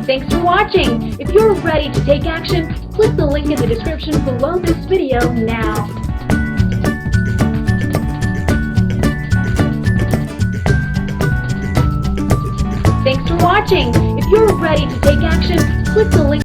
Thanks for watching. If you're ready to take action, click the link in the description below this video now. Thanks for watching. If you're ready to take action, click the link